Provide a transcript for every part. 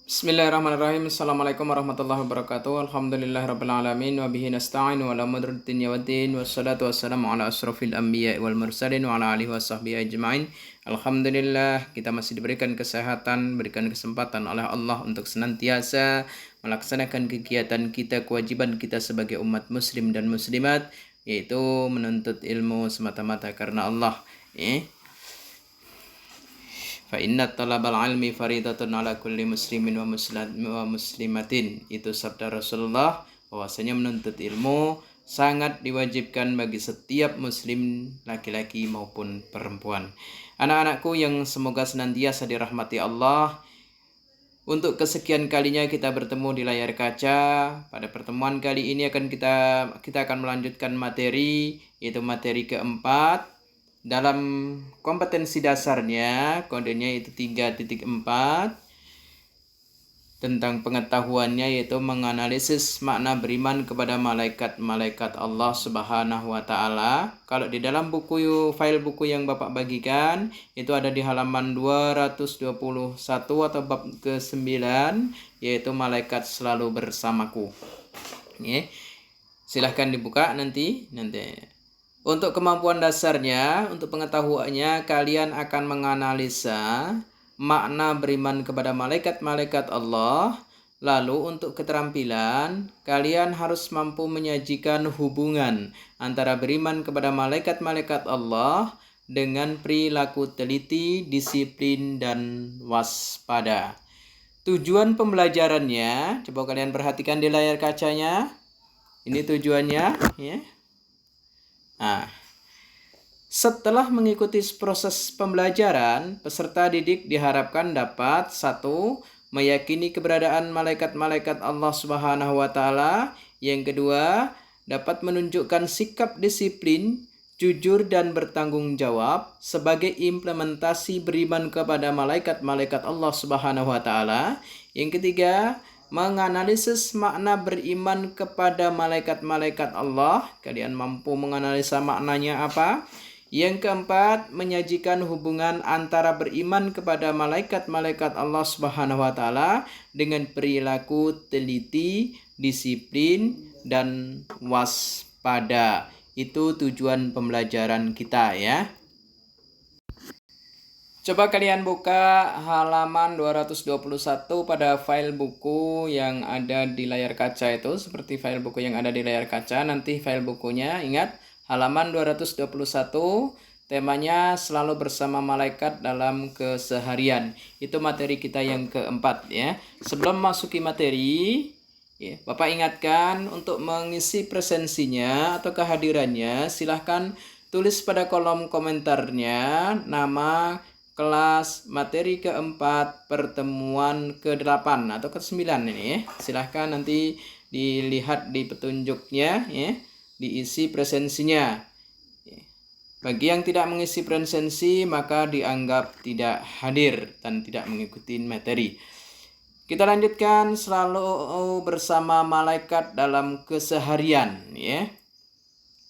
Bismillahirrahmanirrahim. Assalamualaikum warahmatullahi wabarakatuh. Alhamdulillahirabbil alamin wa bihi nasta'in wa ala madruddin yawaddin wassalatu wassalamu ala asrofil anbiya wal mursalin wa ala alihi wasahbihi ajma'in. Alhamdulillah kita masih diberikan kesehatan, berikan kesempatan oleh Allah untuk senantiasa melaksanakan kegiatan kita, kewajiban kita sebagai umat muslim dan muslimat, yaitu menuntut ilmu semata-mata karena Allah. Fa inna talabal ilmi faridatun ala kulli muslimin wa muslimatin. Itu sabda Rasulullah bahwasanya menuntut ilmu sangat diwajibkan bagi setiap muslim laki-laki maupun perempuan. Anak-anakku yang semoga senantiasa dirahmati Allah, untuk kesekian kalinya kita bertemu di layar kaca. Pada pertemuan kali ini kita akan melanjutkan materi, yaitu materi keempat. Dalam kompetensi dasarnya, kodenya itu 3.4, tentang pengetahuannya, yaitu menganalisis makna beriman kepada malaikat-malaikat Allah Subhanahu wa Ta'ala. Kalau di dalam file buku yang Bapak bagikan, itu ada di halaman 221 atau bab ke-9, yaitu malaikat selalu bersamaku. Silahkan dibuka nanti. Untuk kemampuan dasarnya, untuk pengetahuannya, kalian akan menganalisa makna beriman kepada malaikat-malaikat Allah. Lalu untuk keterampilan, kalian harus mampu menyajikan hubungan antara beriman kepada malaikat-malaikat Allah dengan perilaku teliti, disiplin, dan waspada. Tujuan pembelajarannya, coba kalian perhatikan di layar kacanya. Ini tujuannya, ya. Setelah mengikuti proses pembelajaran, peserta didik diharapkan dapat 1. Meyakini keberadaan malaikat-malaikat Allah Subhanahu wa Ta'ala. Yang kedua, dapat menunjukkan sikap disiplin, jujur dan bertanggung jawab sebagai implementasi beriman kepada malaikat-malaikat Allah Subhanahu wa Ta'ala. Yang ketiga, menganalisis makna beriman kepada malaikat-malaikat Allah. Kalian mampu menganalisa maknanya apa? Yang keempat, menyajikan hubungan antara beriman kepada malaikat-malaikat Allah Subhanahu wa Ta'ala dengan perilaku teliti, disiplin, dan waspada. Itu tujuan pembelajaran kita, ya. Coba kalian buka halaman 221 pada file buku yang ada di layar kaca itu, seperti file buku yang ada di layar kaca. Nanti file bukunya, ingat, halaman 221, temanya selalu bersama malaikat dalam keseharian. Itu materi kita yang keempat, ya. Sebelum masuki materi, ya, Bapak ingatkan untuk mengisi presensinya atau kehadirannya, silahkan tulis pada kolom komentarnya nama kelas materi keempat pertemuan ke-8 atau ke-9 ini, ya. Silahkan nanti dilihat di petunjuknya, ya, diisi presensinya. Bagi yang tidak mengisi presensi maka dianggap tidak hadir dan tidak mengikuti materi. Kita lanjutkan selalu bersama malaikat dalam keseharian, ya.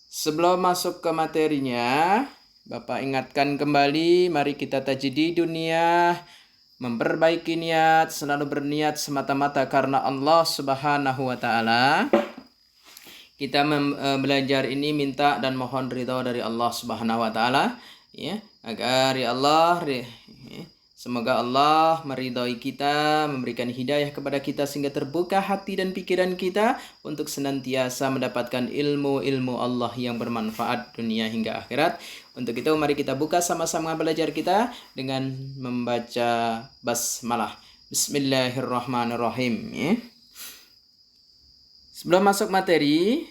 Sebelum masuk ke materinya, Bapak ingatkan kembali, mari kita tajidi dunia, memperbaiki niat, selalu berniat semata-mata karena Allah Subhanahu wa Ta'ala. Kita belajar ini minta dan mohon ridha dari Allah Subhanahu wa Ta'ala, ya, agar ya Allah, semoga Allah meridhai kita, memberikan hidayah kepada kita sehingga terbuka hati dan pikiran kita untuk senantiasa mendapatkan ilmu-ilmu Allah yang bermanfaat dunia hingga akhirat. Untuk itu mari kita buka sama-sama belajar kita dengan membaca basmalah. Bismillahirrahmanirrahim, ya. Sebelum masuk materi,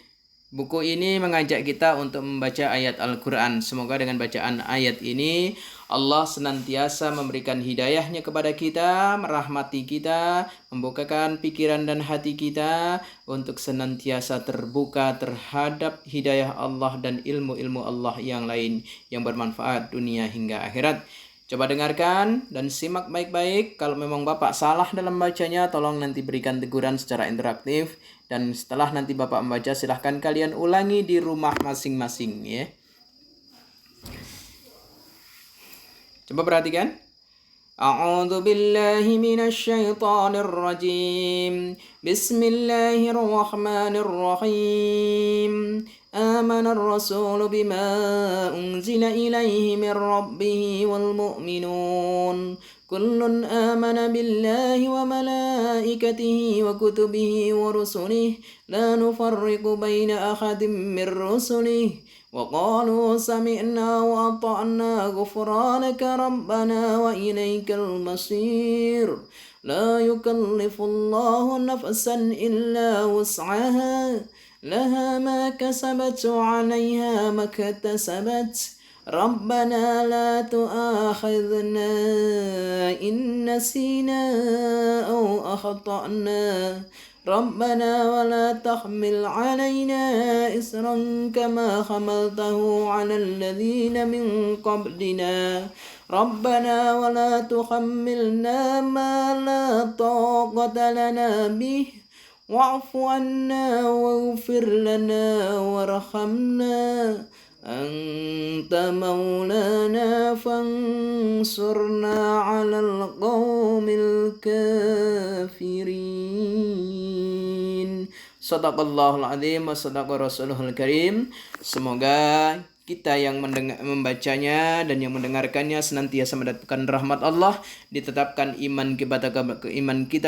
buku ini mengajak kita untuk membaca ayat Al-Quran. Semoga dengan bacaan ayat ini Allah senantiasa memberikan hidayahnya kepada kita, merahmati kita, membukakan pikiran dan hati kita untuk senantiasa terbuka terhadap hidayah Allah dan ilmu-ilmu Allah yang lain yang bermanfaat dunia hingga akhirat. Coba dengarkan dan simak baik-baik. Kalau memang Bapak salah dalam bacanya, tolong nanti berikan teguran secara interaktif. Dan setelah nanti Bapak membaca, silahkan kalian ulangi di rumah masing-masing, ya. Coba perhatikan. أعوذ بالله من الشيطان الرجيم بسم الله الرحمن الرحيم آمن الرسول بما أنزل إليه من ربه والمؤمنون كل آمن بالله وملائكته وكتبه ورسله لا نفرق بين أحد من رسله وقالوا سمعنا وأطعنا غفرانك ربنا وإليك المصير لا يكلف الله نفسا إلا وسعها لها ما كسبت وعليها ما اكتسبت ربنا لا تؤاخذنا إن نسينا أو أخطأنا ربنا ولا تحمل علينا إصرا كما حملته على الذين من قبلنا ربنا ولا تحملنا ما لا طاقة لنا به واعف عنا واغفر لنا وارحمنا أنت مولانا فانصرنا على القوم الكافرين. Shadaqallahul azim wa shadaqa rasulul karim. Semoga kita yang membacanya dan yang mendengarkannya senantiasa mendapatkan rahmat Allah, ditetapkan iman kita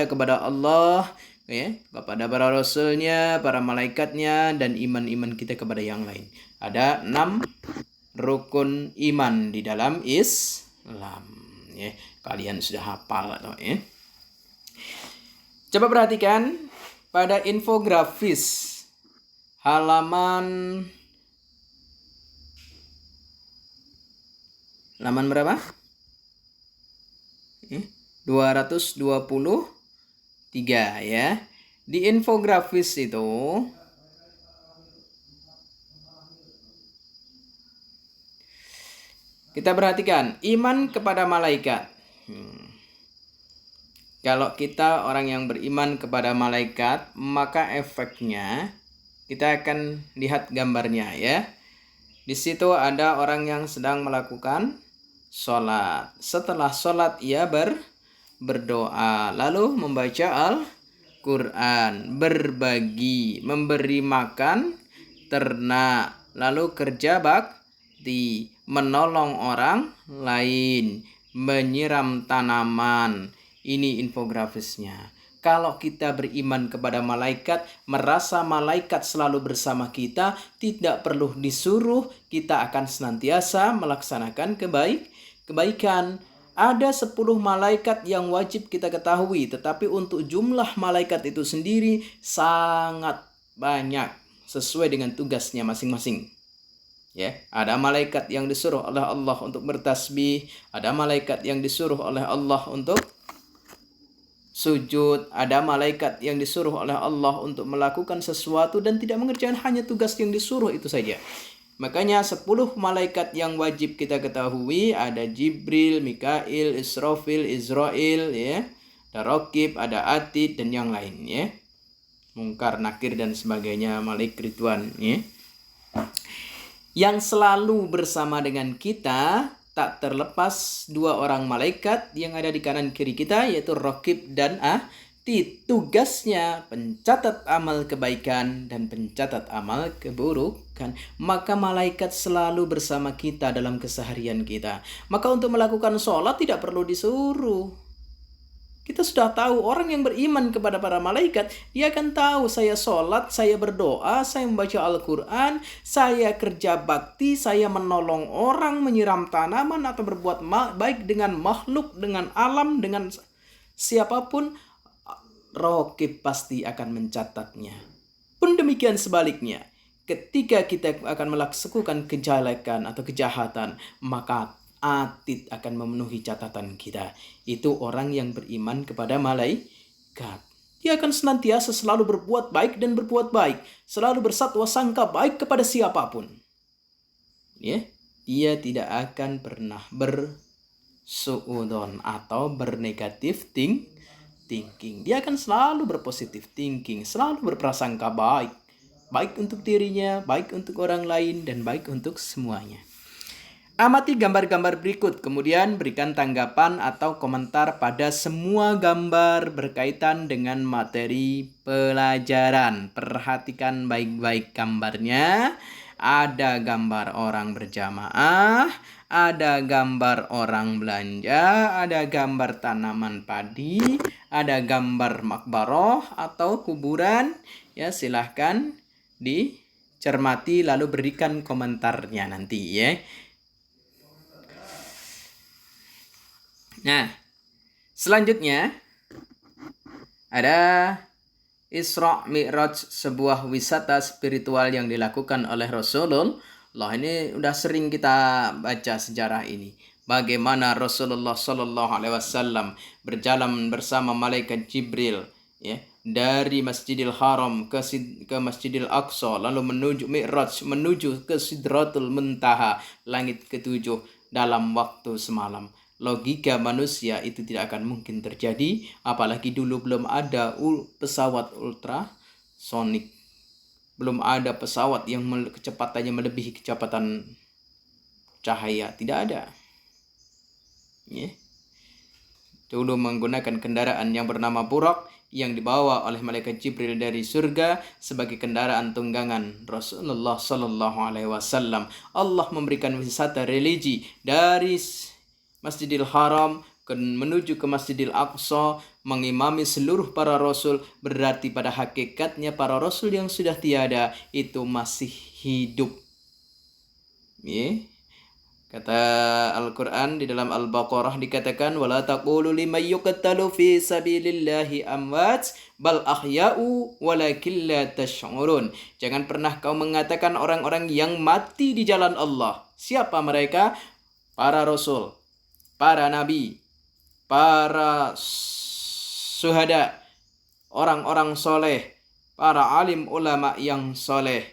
kepada Allah, ya, kepada para rasulnya, para malaikatnya, dan iman kita kepada yang lain. Ada 6 rukun iman di dalam Islam, ya. Kalian sudah hafal atau ya? Coba perhatikan pada infografis halaman berapa? 223 ya. Di infografis itu kita perhatikan iman kepada malaikat. Kalau kita orang yang beriman kepada malaikat, maka efeknya kita akan lihat gambarnya ya. Di situ ada orang yang sedang melakukan sholat. Setelah sholat ia berdoa, lalu membaca Al-Quran, berbagi, memberi makan ternak, lalu kerja bakti, menolong orang lain, menyiram tanaman. Ini infografisnya. Kalau kita beriman kepada malaikat, merasa malaikat selalu bersama kita, tidak perlu disuruh, kita akan senantiasa melaksanakan kebaikan. Ada 10 malaikat yang wajib kita ketahui, tetapi untuk jumlah malaikat itu sendiri sangat banyak sesuai dengan tugasnya masing-masing. Ya, ada malaikat yang disuruh oleh Allah untuk bertasbih, ada malaikat yang disuruh oleh Allah untuk sujud, ada malaikat yang disuruh oleh Allah untuk melakukan sesuatu dan tidak mengerjakan hanya tugas yang disuruh itu saja. Makanya 10 malaikat yang wajib kita ketahui, ada Jibril, Mikail, Israfil, Israel, ya, ada Raqib, ada Atid dan yang lain, ya. Mungkar, Nakir dan sebagainya, Malik, Ridwan, ya. Yang selalu bersama dengan kita tak terlepas 2 orang malaikat yang ada di kanan kiri kita, yaitu Raqib dan Atid. Tugasnya pencatat amal kebaikan dan pencatat amal keburukan. Maka malaikat selalu bersama kita dalam keseharian kita. Maka untuk melakukan sholat tidak perlu disuruh. Kita sudah tahu, orang yang beriman kepada para malaikat, dia akan tahu saya sholat, saya berdoa, saya membaca Al-Quran, saya kerja bakti, saya menolong orang, menyiram tanaman, atau berbuat baik dengan makhluk, dengan alam, dengan siapapun, Raqib pasti akan mencatatnya. Pun demikian sebaliknya, ketika kita akan melakukan kejelekan atau kejahatan, maka Atid akan memenuhi catatan kita. Itu orang yang beriman kepada malaikat. Dia akan senantiasa selalu berbuat baik dan berbuat baik, selalu bersatwa sangka baik kepada siapapun. Ya, dia tidak akan pernah bersuudzon atau bernegatif thinking. Dia akan selalu berpositif thinking, selalu berprasangka baik. Baik untuk dirinya, baik untuk orang lain, dan baik untuk semuanya. Amati gambar-gambar berikut, kemudian berikan tanggapan atau komentar pada semua gambar berkaitan dengan materi pelajaran. Perhatikan baik-baik gambarnya. Ada gambar orang berjamaah, ada gambar orang belanja, ada gambar tanaman padi, ada gambar makbaroh atau kuburan. Ya, silahkan dicermati lalu berikan komentarnya nanti ya. Nah, selanjutnya ada Isra Mi'raj, sebuah wisata spiritual yang dilakukan oleh Rasulullah. Ini udah sering kita baca sejarah ini. Bagaimana Rasulullah Shallallahu Alaihi Wasallam berjalan bersama malaikat Jibril, ya, dari Masjidil Haram ke Masjidil Aqsa, lalu menuju Mi'raj, menuju ke Sidratul Muntaha, langit ketujuh dalam waktu semalam. Logika manusia itu tidak akan mungkin terjadi, apalagi dulu belum ada pesawat ultrasonik, belum ada pesawat yang kecepatannya melebihi kecepatan cahaya, tidak ada. Ya. Dulu menggunakan kendaraan yang bernama Burak yang dibawa oleh malaikat Jibril dari surga sebagai kendaraan tunggangan Rasulullah Sallallahu Alaihi Wasallam. Allah memberikan wisata religi dari Masjidil Haram menuju ke Masjidil Aqsa, mengimami seluruh para rasul. Berarti pada hakikatnya para rasul yang sudah tiada itu masih hidup. Ya. Kata Al-Quran di dalam Al-Baqarah dikatakan, wala taqulu liman yuqtalu fi sabilillahi amwat bal ahya'u walakin la tash'urun. Jangan pernah kau mengatakan orang-orang yang mati di jalan Allah. Siapa mereka? Para rasul, para nabi, para syuhada, orang-orang soleh, para alim ulama yang soleh.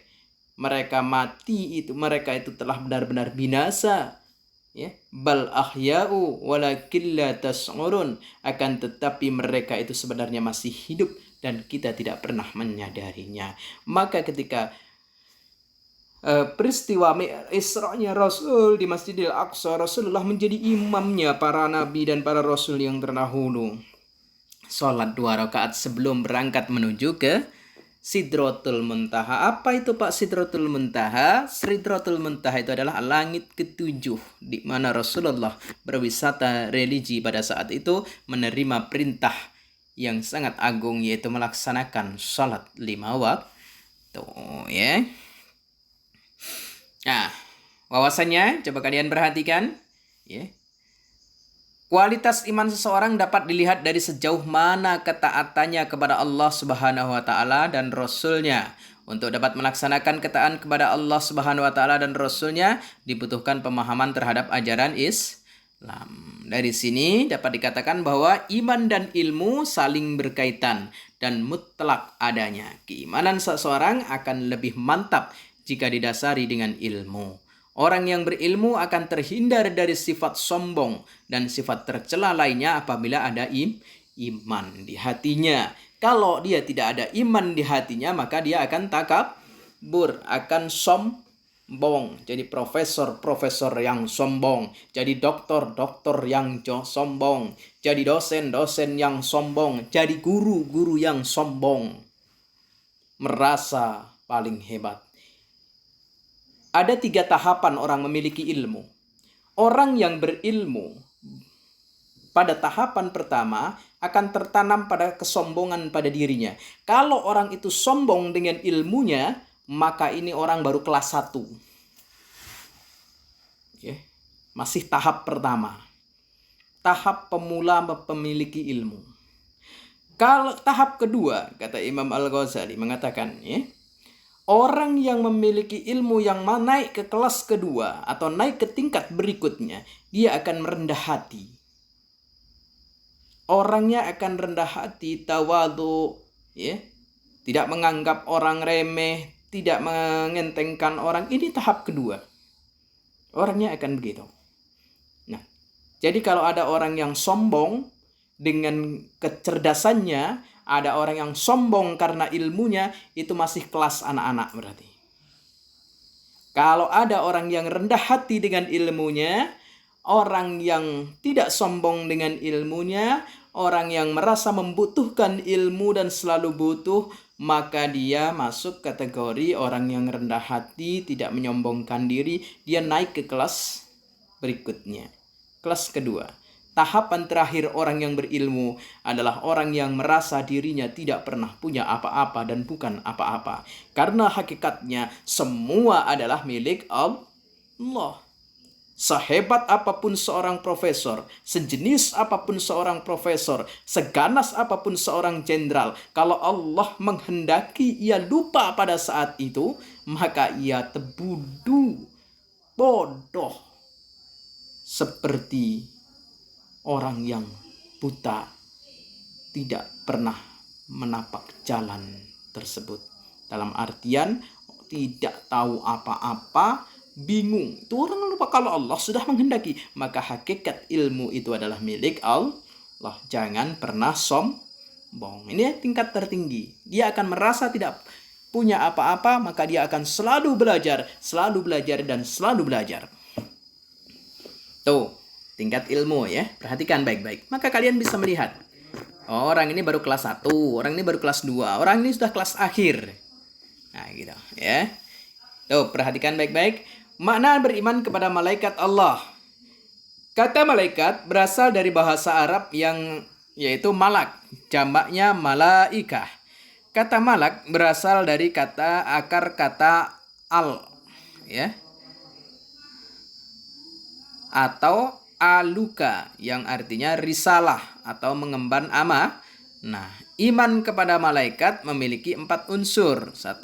Mereka mati itu, mereka itu telah benar-benar binasa. Ya, bal ahya'u walakin la tas'urun, akan tetapi mereka itu sebenarnya masih hidup dan kita tidak pernah menyadarinya. Maka ketika peristiwa Isra'nya Rasul di Masjidil Aqsa, Rasulullah menjadi imamnya para nabi dan para rasul yang terdahulu. Sholat 2 rakaat sebelum berangkat menuju ke Sidratul Muntaha. Apa itu Pak Sidratul Muntaha? Sidratul Muntaha itu adalah langit ketujuh, di mana Rasulullah berwisata religi pada saat itu, menerima perintah yang sangat agung, yaitu melaksanakan sholat 5 waktu. Ya. Nah, wawasannya coba kalian perhatikan. Ya. Kualitas iman seseorang dapat dilihat dari sejauh mana ketaatannya kepada Allah Subhanahu wa taala dan Rasul-Nya. Untuk dapat melaksanakan ketaatan kepada Allah Subhanahu wa taala dan Rasul-Nya dibutuhkan pemahaman terhadap ajaran Islam. Dari sini dapat dikatakan bahwa iman dan ilmu saling berkaitan dan mutlak adanya. Keimanan seseorang akan lebih mantap jika didasari dengan ilmu. Orang yang berilmu akan terhindar dari sifat sombong dan sifat tercela lainnya apabila ada iman di hatinya. Kalau dia tidak ada iman di hatinya, maka dia akan takabur, akan sombong. Jadi profesor yang sombong, jadi dokter yang sombong, jadi dosen yang sombong, jadi guru yang sombong, merasa paling hebat. Ada 3 tahapan orang memiliki ilmu. Orang yang berilmu pada tahapan pertama akan tertanam pada kesombongan pada dirinya. Kalau orang itu sombong dengan ilmunya, maka ini orang baru kelas 1. Oke. Masih tahap pertama. Tahap pemula memiliki ilmu. Kalau tahap kedua, kata Imam Al-Ghazali mengatakan, ya, orang yang memiliki ilmu yang naik ke kelas kedua atau naik ke tingkat berikutnya, dia akan merendah hati. Orangnya akan rendah hati, tawadhu, ya, tidak menganggap orang remeh, tidak mengentengkan orang. Ini tahap kedua. Orangnya akan begitu. Nah, jadi kalau ada orang yang sombong dengan kecerdasannya, ada orang yang sombong karena ilmunya, itu masih kelas anak-anak berarti. Kalau ada orang yang rendah hati dengan ilmunya, orang yang tidak sombong dengan ilmunya, orang yang merasa membutuhkan ilmu dan selalu butuh, maka dia masuk kategori orang yang rendah hati, tidak menyombongkan diri. Dia naik ke kelas berikutnya. Kelas kedua. Tahapan terakhir orang yang berilmu adalah orang yang merasa dirinya tidak pernah punya apa-apa dan bukan apa-apa. Karena hakikatnya semua adalah milik Allah. Sehebat apapun seorang profesor, sejenis apapun seorang profesor, seganas apapun seorang jenderal, kalau Allah menghendaki ia lupa pada saat itu, maka ia tebudu, bodoh, seperti orang yang buta, tidak pernah menapak jalan tersebut. Dalam artian tidak tahu apa-apa, bingung. Itu orang lupa kalau Allah sudah menghendaki. Maka hakikat ilmu itu adalah milik Allah. Jangan pernah sombong. Ini tingkat tertinggi. Dia akan merasa tidak punya apa-apa, maka dia akan selalu belajar dan selalu belajar. Tuh, tingkat ilmu ya. Perhatikan baik-baik. Maka kalian bisa melihat. Orang ini baru kelas 1, orang ini baru kelas 2, orang ini sudah kelas akhir. Nah, gitu ya. Tuh, perhatikan baik-baik. Makna beriman kepada malaikat Allah. Kata malaikat berasal dari bahasa Arab yang yaitu malak, jamaknya malaikah. Kata malak berasal dari akar kata al, ya, atau aluka yang artinya risalah atau mengemban amanah. Nah, iman kepada malaikat memiliki 4 unsur. 1,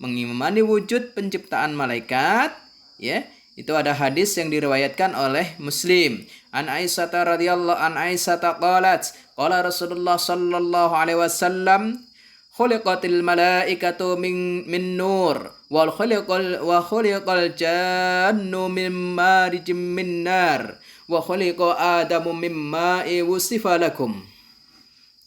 mengimani wujud penciptaan malaikat, ya. Itu ada hadis yang diriwayatkan oleh Muslim. An Aisyah radhiyallahu an Aisyah qalat, qala Rasulullah sallallahu alaihi wasallam, khuliqatil malaikatu min nur wa khuliqal jannu min marijim min nar wa khuliqa adamu mimma wusifa lakum.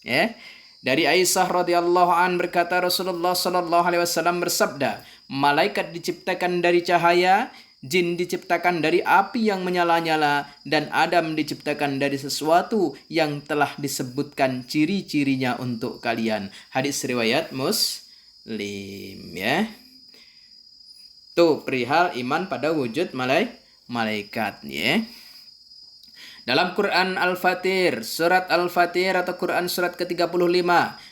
Ya. Dari Aisyah radhiyallahu an berkata Rasulullah sallallahu alaihi wasallam bersabda, malaikat diciptakan dari cahaya, jin diciptakan dari api yang menyala-nyala, dan Adam diciptakan dari sesuatu yang telah disebutkan ciri-cirinya untuk kalian. Hadis riwayat Muslim, ya. Tuh perihal iman pada wujud malaikat, ya. Dalam Quran Al-Fatir, surat Al-Fatir atau Quran surat ke-35,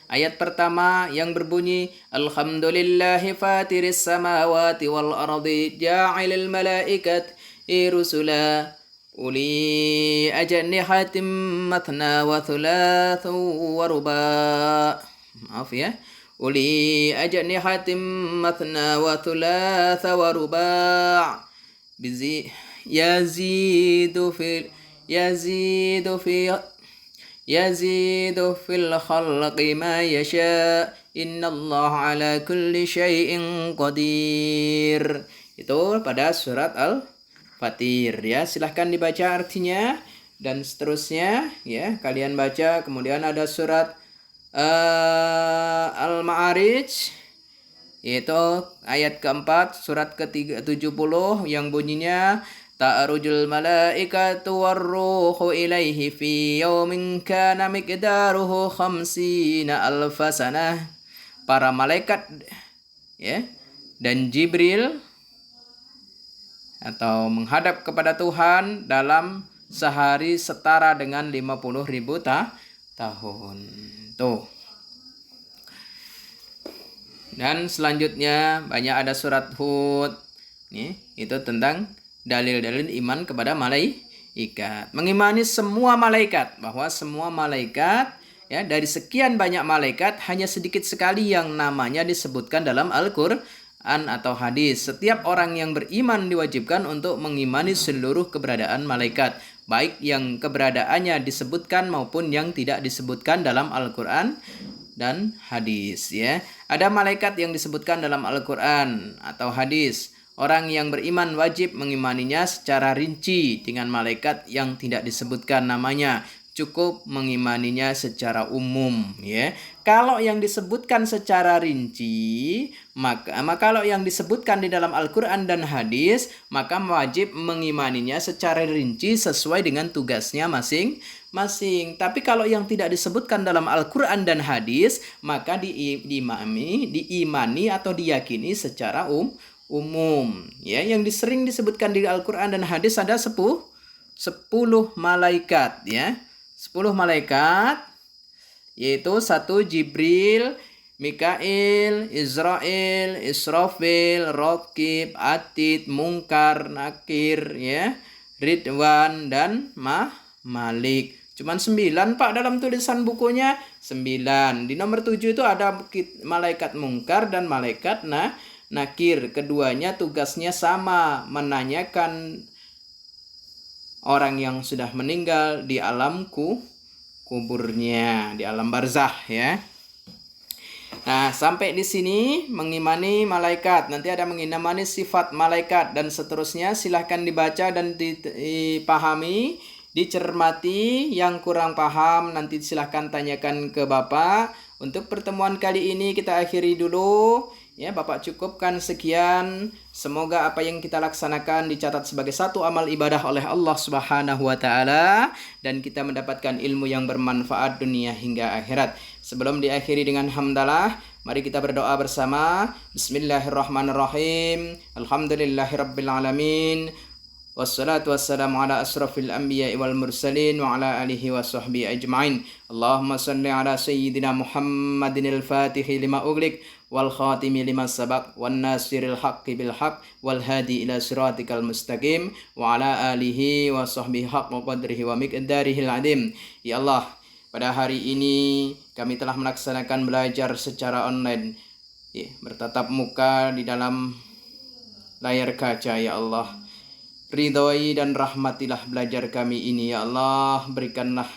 ayat pertama yang berbunyi, Alhamdulillahi fatiris samawati wal ardi ja'ilil malaikati rusula uli ajnihatim mathna wa thulathu wa ruba'. Maaf ya. Uli ajnihatim mathna wa thulatha wa ruba' yazidu fil khalqi ma yasha innallaha ala kulli syai'in qadir. Itu pada surat Al-Fatir, ya. Silahkan dibaca artinya dan seterusnya, ya. Kalian baca. Kemudian ada surat Al-Ma'arij, yaitu ayat keempat, surat ke-70 yang bunyinya ta'arujul malaikatu warruhu ilaihi fi yaumin kana miqdaruhu khamsina alfa sanah. Para malaikat, ya, dan Jibril atau menghadap kepada Tuhan dalam sehari setara dengan 50.000 tahun. Tuh. Dan selanjutnya banyak ada surat Hud. Nih, itu tentang dalil-dalil iman kepada malaikat. Mengimani semua malaikat, bahwa semua malaikat, ya, dari sekian banyak malaikat hanya sedikit sekali yang namanya disebutkan dalam Al-Qur'an atau hadis. Setiap orang yang beriman diwajibkan untuk mengimani seluruh keberadaan malaikat, baik yang keberadaannya disebutkan maupun yang tidak disebutkan dalam Al-Qur'an dan hadis, ya. Ada malaikat yang disebutkan dalam Al-Qur'an atau hadis. Orang yang beriman wajib mengimaninya secara rinci dengan malaikat yang tidak disebutkan namanya. cukup mengimaninya secara umum ya. Kalau yang disebutkan secara rinci, maka kalau yang disebutkan di dalam Al-Qur'an dan hadis, maka wajib mengimaninya secara rinci sesuai dengan tugasnya masing-masing. Tapi kalau yang tidak disebutkan dalam Al-Qur'an dan hadis, maka diimani atau diyakini secara umum ya. Yang sering disebutkan di Al-Qur'an dan hadis ada 10 malaikat ya. 10 malaikat, yaitu 1 Jibril, Mikail, Israel, Israfil, Raqib, Atid, Munkar, Nakir ya, Ridwan dan Malik. Cuman 9 Pak dalam tulisan bukunya, 9. Di nomor 7 itu ada malaikat Munkar dan malaikat Nakir. Keduanya tugasnya sama, menanyakan orang yang sudah meninggal di alam kuburnya, di alam barzah ya. Nah, sampai di sini mengimani malaikat. Nanti ada mengimani sifat malaikat dan seterusnya. Silahkan dibaca dan dipahami, dicermati. Yang kurang paham nanti silahkan tanyakan ke Bapak. Untuk pertemuan kali ini kita akhiri dulu. Ya, Bapak cukupkan sekian. Semoga apa yang kita laksanakan dicatat sebagai satu amal ibadah oleh Allah Subhanahu wa taala dan kita mendapatkan ilmu yang bermanfaat dunia hingga akhirat. Sebelum diakhiri dengan hamdalah, mari kita berdoa bersama. Bismillahirrahmanirrahim. Alhamdulillahirabbil alamin. Wassalatu wassalamu ala asrafil anbiya'i wal mursalin wa ala alihi wa sahbihi ajma'in. Allahumma salli ala sayyidina Muhammadin al-Fatihi lima ughliq wal khatimi lima sabaq wan nasiril haqqi bil haqq wal hadi ila siratikal mustaqim wa ala alihi wa sahbihi haqqa qadrihi wa miqdarihil azim. Ya Allah, pada hari ini kami telah melaksanakan belajar secara online, ya, bertatap muka di dalam layar kaca. Ya Allah, ridhoi dan rahmatilah belajar kami ini. Ya Allah, berikanlah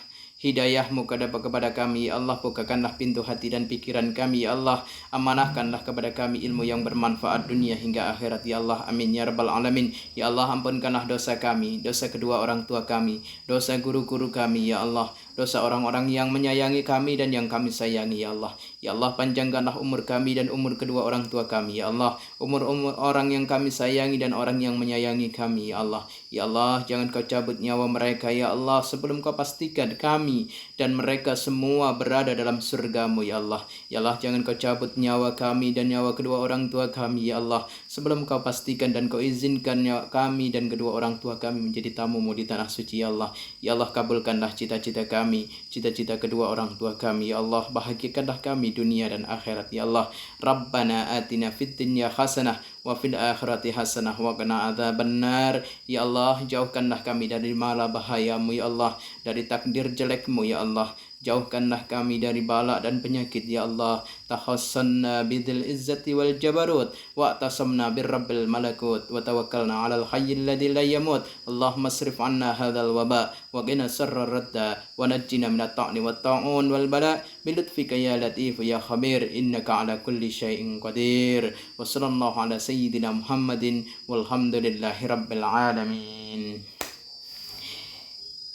hidayahmu kepada kami. Ya Allah, bukakanlah pintu hati dan pikiran kami. Ya Allah, amanahkanlah kepada kami ilmu yang bermanfaat dunia hingga akhirat. Ya Allah, amin ya rabbal alamin. Ya Allah, ampunkanlah dosa kami, dosa kedua orang tua kami, dosa guru-guru kami. Ya Allah, dosa orang-orang yang menyayangi kami dan yang kami sayangi. Ya Allah, ya Allah, panjangkanlah umur kami dan umur kedua orang tua kami. Ya Allah, umur orang yang kami sayangi dan orang yang menyayangi kami. Ya Allah, ya Allah, jangan kau cabut nyawa mereka. Ya Allah, sebelum kau pastikan kami dan mereka semua berada dalam surgamu. Ya Allah, ya Allah, jangan kau cabut nyawa kami dan nyawa kedua orang tua kami. Ya Allah, sebelum kau pastikan dan kau izinkan nyawa kami dan kedua orang tua kami menjadi tamumu di tanah suci. Ya Allah, ya Allah, kabulkanlah cita-cita kami, cita-cita kedua orang tua kami. Ya Allah, bahagiakanlah kami dunia dan akhirat. Ya Allah, Rabbana atina fid dunya hasanah wa fil akhirati hasanah wa qina adzabannar. Ya Allah, jauhkanlah kami dari mala bahayamu. Ya Allah, dari takdir jelekmu. Ya Allah, jauhkanlah kami dari bala dan penyakit. Ya Allah, tahassanna bidil izzati wal jabarut wa tasamna birrabbil malakut wa tawakkalna alal hayyil ladzi la yamut. Allahumma asrif anna hadzal waba wa qina sarrar radda wa najjina minat ta'ni wat ta'un wal bala bilutfika ya latif ya khabir innaka ala kulli syai'in qadir. Wa sallallahu ala sayyidina Muhammadin walhamdulillahi rabbil alamin.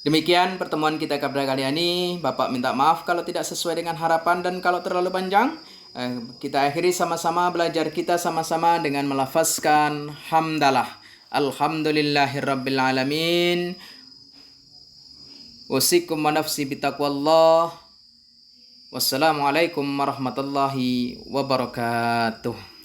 Demikian pertemuan kita pada kali ini. Bapak minta maaf kalau tidak sesuai dengan harapan dan kalau terlalu panjang. Kita akhiri sama-sama belajar kita sama-sama dengan melafazkan hamdalah. Alhamdulillahirabbil alamin. Wasikum wa nafsi bitaqwallah. Wassalamualaikum warahmatullahi wabarakatuh.